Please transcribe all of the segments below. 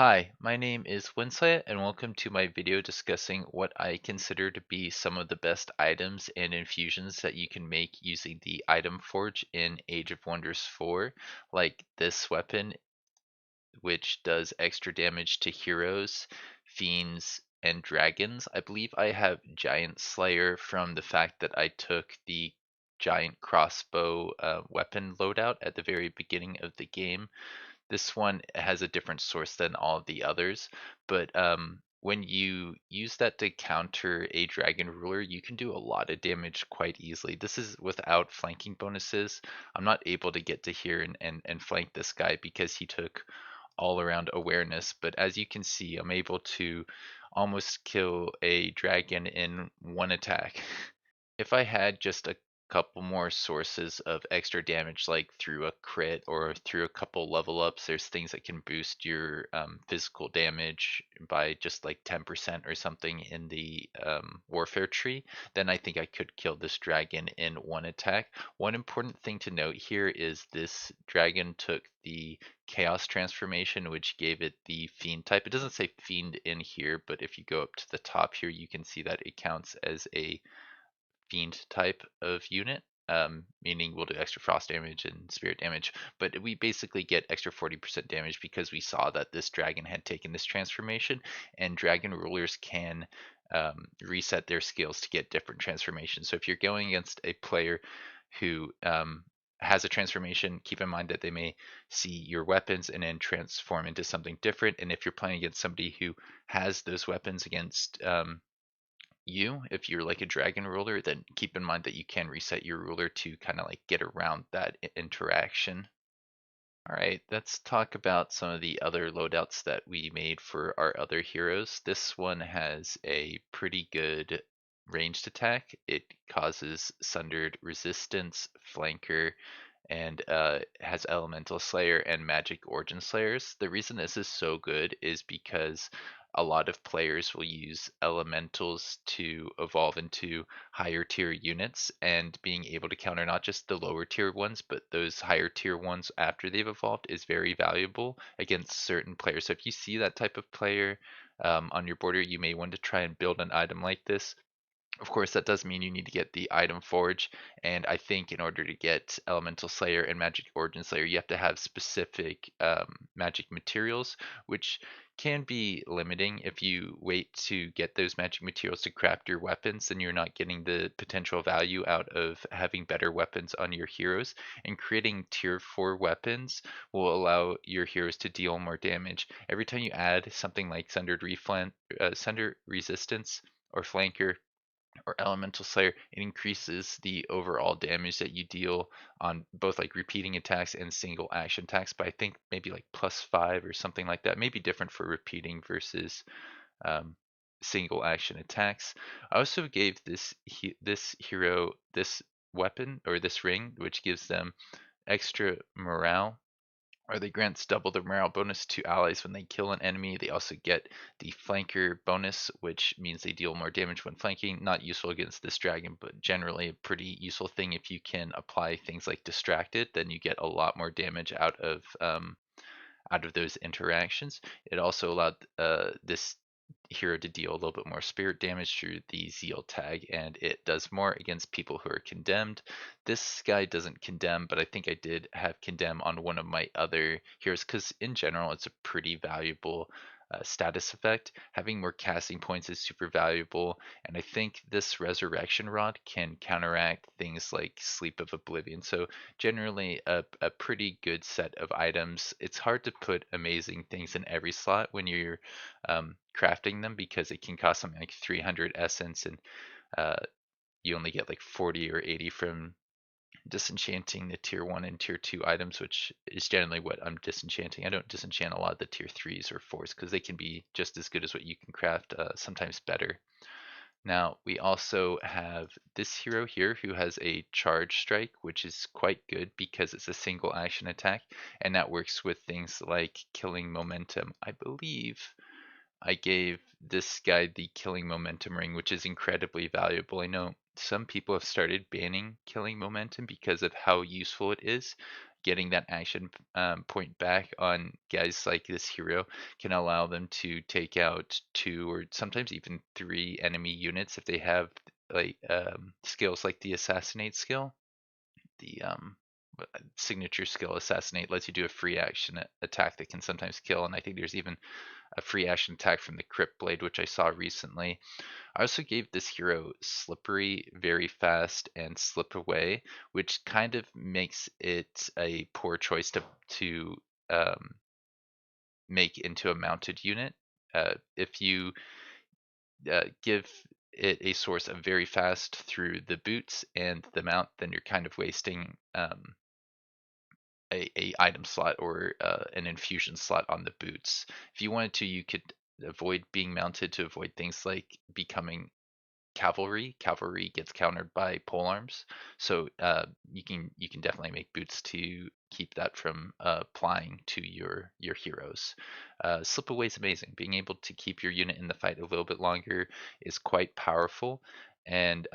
Hi, my name is Winslet, and welcome to my video discussing what I consider to be some of the best items and infusions that you can make using the item forge in Age of Wonders 4, like this weapon, which does extra damage to heroes, fiends, and dragons. I believe I have Giant Slayer from the fact that I took the giant crossbow weapon loadout at the very beginning of the game. This one has a different source than all of the others, but when you use that to counter a dragon ruler, you can do a lot of damage quite easily. This is without flanking bonuses. I'm not able to get to here and flank this guy because he took all around awareness, but as you can see, I'm able to almost kill a dragon in one attack. If I had just a couple more sources of extra damage, like through a crit or through a couple level ups, there's things that can boost your physical damage by just like 10% or something in the warfare tree, then I think I could kill this dragon in one attack. One important thing to note here is this dragon took the chaos transformation, which gave it the fiend type. It doesn't say fiend in here, but if you go up to the top here, you can see that it counts as a fiend type of unit, meaning we'll do extra frost damage and spirit damage, but we basically get extra 40% damage because we saw that this dragon had taken this transformation, and dragon rulers can reset their skills to get different transformations. So if you're going against a player who has a transformation, keep in mind that they may see your weapons and then transform into something different. And if you're playing against somebody who has those weapons against you, if you're like a dragon ruler, then keep in mind that you can reset your ruler to kind of like get around that interaction. All right, let's talk about some of the other loadouts that we made for our other heroes. This one has a pretty good ranged attack. It causes sundered resistance, flanker, and has Elemental Slayer and Magic Origin Slayers. The reason this is so good is because a lot of players will use elementals to evolve into higher tier units, and being able to counter not just the lower tier ones but those higher tier ones after they've evolved is very valuable against certain players. So if you see that type of player on your border, you may want to try and build an item like this. Of course, that does mean you need to get the item forge, and I think in order to get Elemental Slayer and Magic Origin Slayer, you have to have specific magic materials, which can be limiting. If you wait to get those magic materials to craft your weapons, then you're not getting the potential value out of having better weapons on your heroes. And creating tier 4 weapons will allow your heroes to deal more damage. Every time you add something like Sundered Resistance or Flanker or Elemental Slayer, it increases the overall damage that you deal on both like repeating attacks and single action attacks by I think maybe like +5 or something like that. Maybe different for repeating versus um, single action attacks. I also gave this hero this weapon or this ring, which gives them extra morale, or they grants double the morale bonus to allies when they kill an enemy. They also get the flanker bonus, which means they deal more damage when flanking. Not useful against this dragon, but generally a pretty useful thing if you can apply things like distracted. Then you get a lot more damage out of those interactions. It also allowed this hero to deal a little bit more spirit damage through the Zeal tag, and it does more against people who are condemned. This guy doesn't condemn, but I think I did have condemn on one of my other heroes because in general it's a pretty valuable status effect. Having more casting points is super valuable, and I think this resurrection rod can counteract things like Sleep of Oblivion. So generally a pretty good set of items. It's hard to put amazing things in every slot when you're crafting them because it can cost something like 300 essence, and uh, you only get like 40 or 80 from disenchanting the tier 1 and tier 2 items, which is generally what I'm disenchanting. I don't disenchant a lot of the tier 3s or 4s because they can be just as good as what you can craft, sometimes better. Now, we also have this hero here who has a charge strike, which is quite good because it's a single action attack, and that works with things like killing momentum. I believe I gave this guy the killing momentum ring, which is incredibly valuable. I know some people have started banning killing momentum because of how useful it is. getting that action point back on guys like this hero can allow them to take out two or sometimes even three enemy units if they have like skills like the assassinate skill. The signature skill assassinate lets you do a free action attack that can sometimes kill, and I think there's even a free action attack from the crypt blade, which I saw recently. I also gave this hero slippery, very fast, and slip away, which kind of makes it a poor choice to um, make into a mounted unit. If you give it a source of very fast through the boots and the mount, then you're kind of wasting a item slot or an infusion slot on the boots. If you wanted to, you could avoid being mounted to avoid things like becoming cavalry. Cavalry gets countered by pole arms, so you can definitely make boots to keep that from applying to your heroes. Slip away is amazing. Being able to keep your unit in the fight a little bit longer is quite powerful. And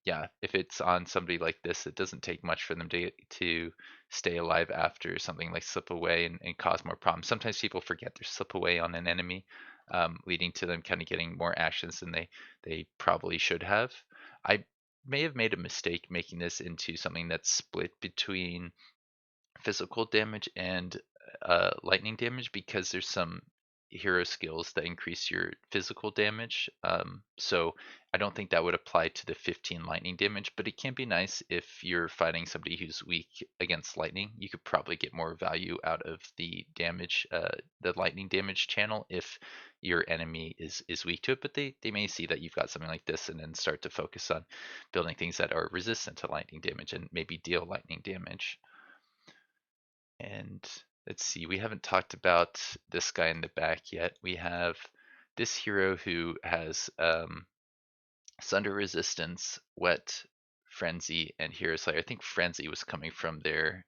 yeah, if it's on somebody like this, it doesn't take much for them to stay alive after something like slip away and cause more problems. Sometimes people forget their slip away on an enemy, leading to them kind of getting more actions than they probably should have. I may have made a mistake making this into something that's split between physical damage and lightning damage because there's some hero skills that increase your physical damage. So I don't think that would apply to the 15 lightning damage, but it can be nice if you're fighting somebody who's weak against lightning. You could probably get more value out of the damage, the lightning damage channel if your enemy is weak to it, but they may see that you've got something like this and then start to focus on building things that are resistant to lightning damage and maybe deal lightning damage. And let's see, we haven't talked about this guy in the back yet. We have this hero who has Sunder Resistance, Wet, Frenzy, and Hero Slayer. I think Frenzy was coming from their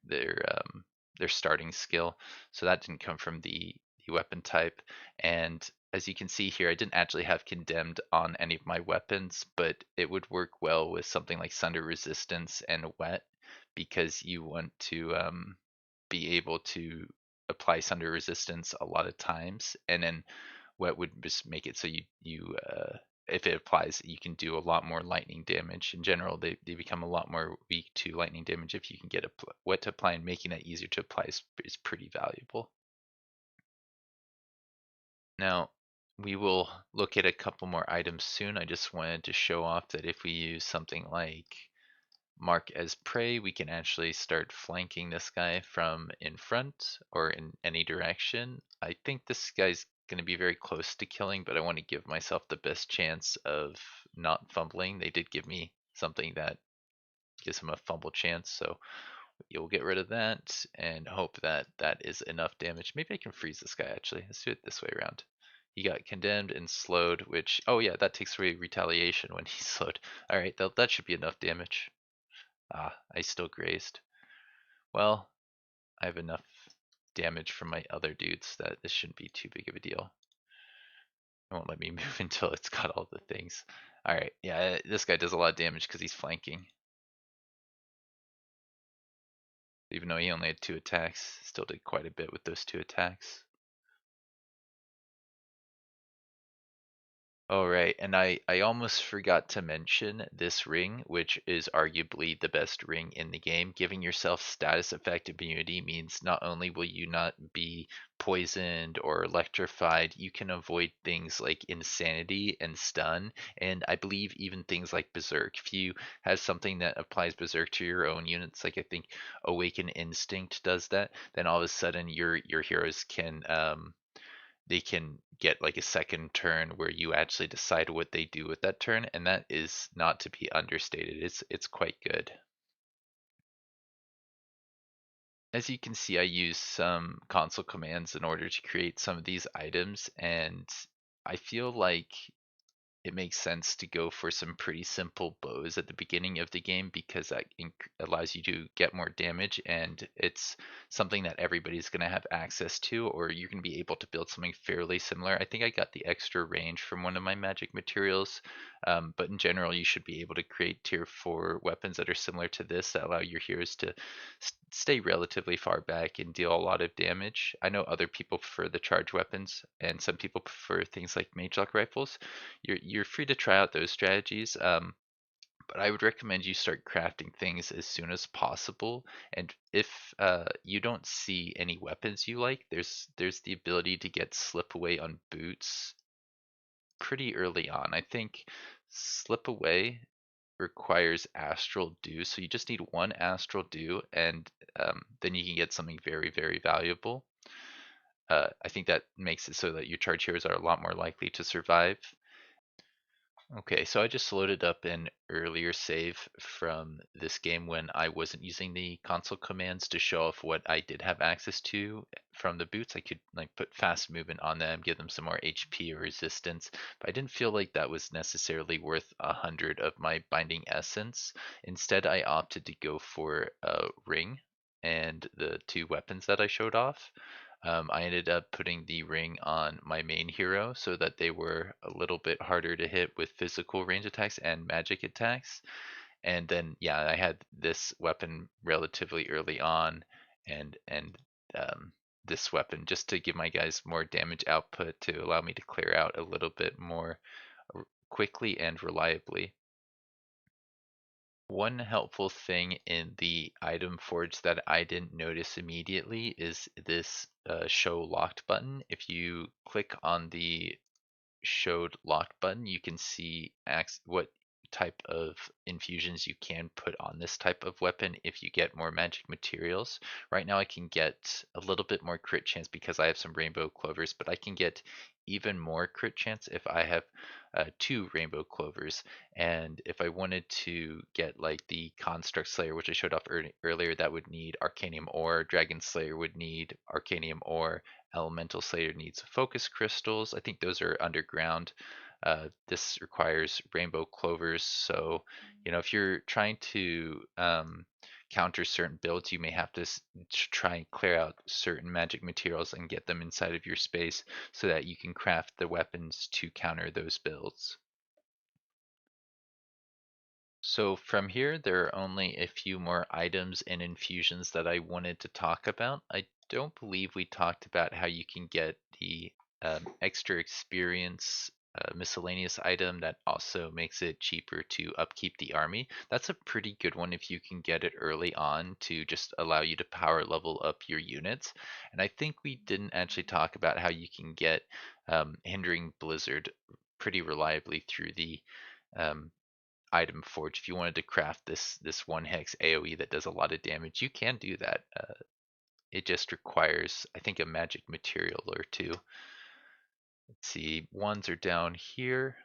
starting skill, so that didn't come from the weapon type. And as you can see here, I didn't actually have Condemned on any of my weapons, but it would work well with something like Sunder Resistance and Wet because you want to be able to apply Sunder Resistance a lot of times, and then what would just make it so you if it applies, you can do a lot more lightning damage. In general, they become a lot more weak to lightning damage if you can get what to apply, and making that easier to apply is pretty valuable. Now, we will look at a couple more items soon. I just wanted to show off that if we use something like mark as prey, we can actually start flanking this guy from in front or in any direction. I think this guy's going to be very close to killing, but I want to give myself the best chance of not fumbling. They did give me something that gives him a fumble chance, so you'll get rid of that and hope that that is enough damage. Maybe I can freeze this guy actually. Let's do it this way around. He got condemned and slowed, which, oh yeah, that takes away retaliation when he's slowed. All right, that should be enough damage. Ah, I still grazed. Well, I have enough damage from my other dudes that this shouldn't be too big of a deal. It won't let me move until it's got all the things. Alright, yeah, this guy does a lot of damage because he's flanking. Even though he only had 2 attacks, still did quite a bit with those 2 attacks. Oh, right, and I almost forgot to mention this ring, which is arguably the best ring in the game. Giving yourself status effect immunity means not only will you not be poisoned or electrified, you can avoid things like insanity and stun, and I believe even things like berserk. If you have something that applies berserk to your own units, like I think Awaken Instinct does that, then all of a sudden your heroes can they can get like a second turn where you actually decide what they do with that turn, and that is not to be understated. It's quite good. As you can see, I use some console commands in order to create some of these items, and I feel like it makes sense to go for some pretty simple bows at the beginning of the game because that allows you to get more damage, and it's something that everybody's going to have access to, or you're going to be able to build something fairly similar. I think I got the extra range from one of my magic materials But in general, you should be able to create tier 4 weapons that are similar to this that allow your heroes to stay relatively far back and deal a lot of damage. I know other people prefer the charge weapons, and some people prefer things like mage lock rifles. You're free to try out those strategies. But I would recommend you start crafting things as soon as possible. And if you don't see any weapons you like, there's the ability to get slip away on boots pretty early on. I think slip away requires astral dew, so you just need one astral dew, and then you can get something very, very valuable. I think that makes it so that your charge heroes are a lot more likely to survive. Okay, so I just loaded up an earlier save from this game when I wasn't using the console commands to show off what I did have access to from the boots. I could like put fast movement on them, give them some more HP or resistance, but I didn't feel like that was necessarily worth 100 of my binding essence. Instead, I opted to go for a ring and the two weapons that I showed off. I ended up putting the ring on my main hero so that they were a little bit harder to hit with physical range attacks and magic attacks. And then, yeah, I had this weapon relatively early on, and um, this weapon just to give my guys more damage output to allow me to clear out a little bit more quickly and reliably. One helpful thing in the item forge that I didn't notice immediately is this show locked button. If you click on the showed locked button, you can see what type of infusions you can put on this type of weapon if you get more magic materials. Right now I can get a little bit more crit chance because I have some rainbow clovers, but I can get even more crit chance if I have two rainbow clovers. And if I wanted to get like the construct slayer, which I showed off earlier, that would need arcanium ore. Dragon slayer would need arcanium ore. Elemental Slayer needs focus crystals. I think those are underground. This requires rainbow clovers. So, if you're trying to counter certain builds, you may have to try and clear out certain magic materials and get them inside of your space so that you can craft the weapons to counter those builds. So from here, there are only a few more items and infusions that I wanted to talk about. I don't believe we talked about how you can get the extra experience miscellaneous item that also makes it cheaper to upkeep the army. That's a pretty good one if you can get it early on to just allow you to power level up your units. And I think we didn't actually talk about how you can get Hindering Blizzard pretty reliably through the um, item forge. If you wanted to craft this one hex AoE that does a lot of damage, you can do that. It just requires, I think, a magic material or two. Let's see, ones are down here.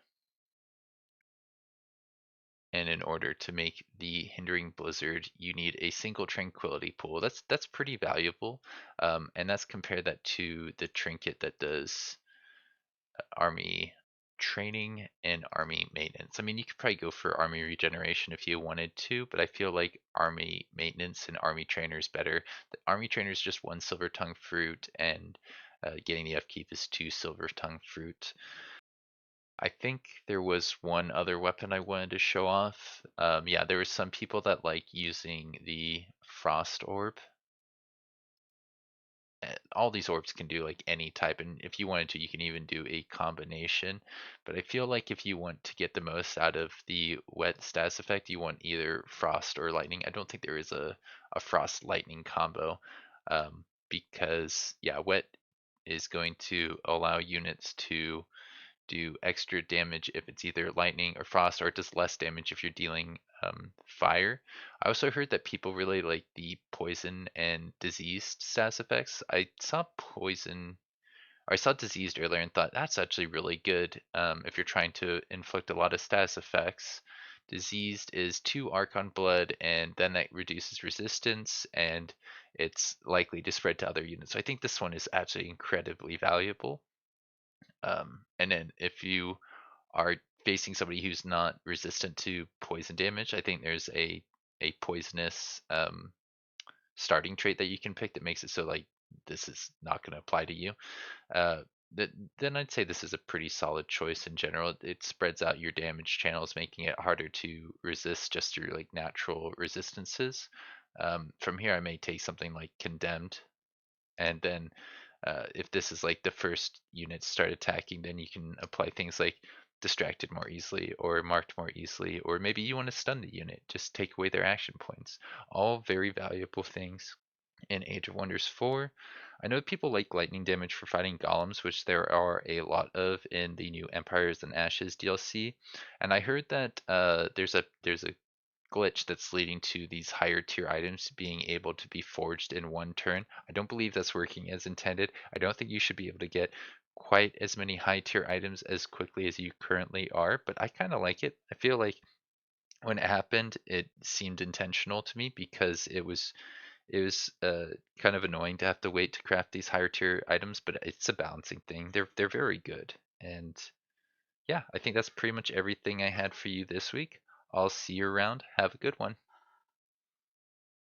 And in order to make the Hindering Blizzard, you need a single Tranquility Pool. That's pretty valuable, and that's compare that to the trinket that does army training and army maintenance. I mean, you could probably go for army regeneration if you wanted to, but I feel like army maintenance and army trainer is better. The army trainer is just one silver tongue fruit, and getting the upkeep is two silver tongue fruit. I think there was one other weapon I wanted to show off. Yeah, there were some people that like using the frost orb. All these orbs can do like any type, and if you wanted to, you can even do a combination. But I feel like if you want to get the most out of the wet status effect, you want either frost or lightning. I don't think there is a frost lightning combo, because yeah, wet is going to allow units to do extra damage if it's either lightning or frost, or it does less damage if you're dealing fire. I also heard that people really like the poison and diseased status effects. I saw diseased earlier and thought that's actually really good if you're trying to inflict a lot of status effects. Diseased is 2 Archon Blood, and then that reduces resistance, and it's likely to spread to other units. So I think this one is actually incredibly valuable. And then if you are facing somebody who's not resistant to poison damage, I think there's a poisonous starting trait that you can pick that makes it so like this is not going to apply to you. Th- then I'd say this is a pretty solid choice in general. It spreads out your damage channels, making it harder to resist just through like natural resistances. From here, I may take something like Condemned, and then if this is like the first unit to start attacking, then you can apply things like Distracted more easily or Marked more easily, or maybe you want to stun the unit, just take away their action points. All very valuable things in Age of Wonders 4. I know people like lightning damage for fighting golems, which there are a lot of in the new Empires and Ashes DLC. And I heard that there's a glitch that's leading to these higher tier items being able to be forged in one turn. I don't believe that's working as intended. I don't think you should be able to get quite as many high tier items as quickly as you currently are, but I kind of like it. I feel like when it happened, it seemed intentional to me because it was kind of annoying to have to wait to craft these higher tier items, but it's a balancing thing. They're very good. And yeah, I think that's pretty much everything I had for you this week. I'll see you around. Have a good one.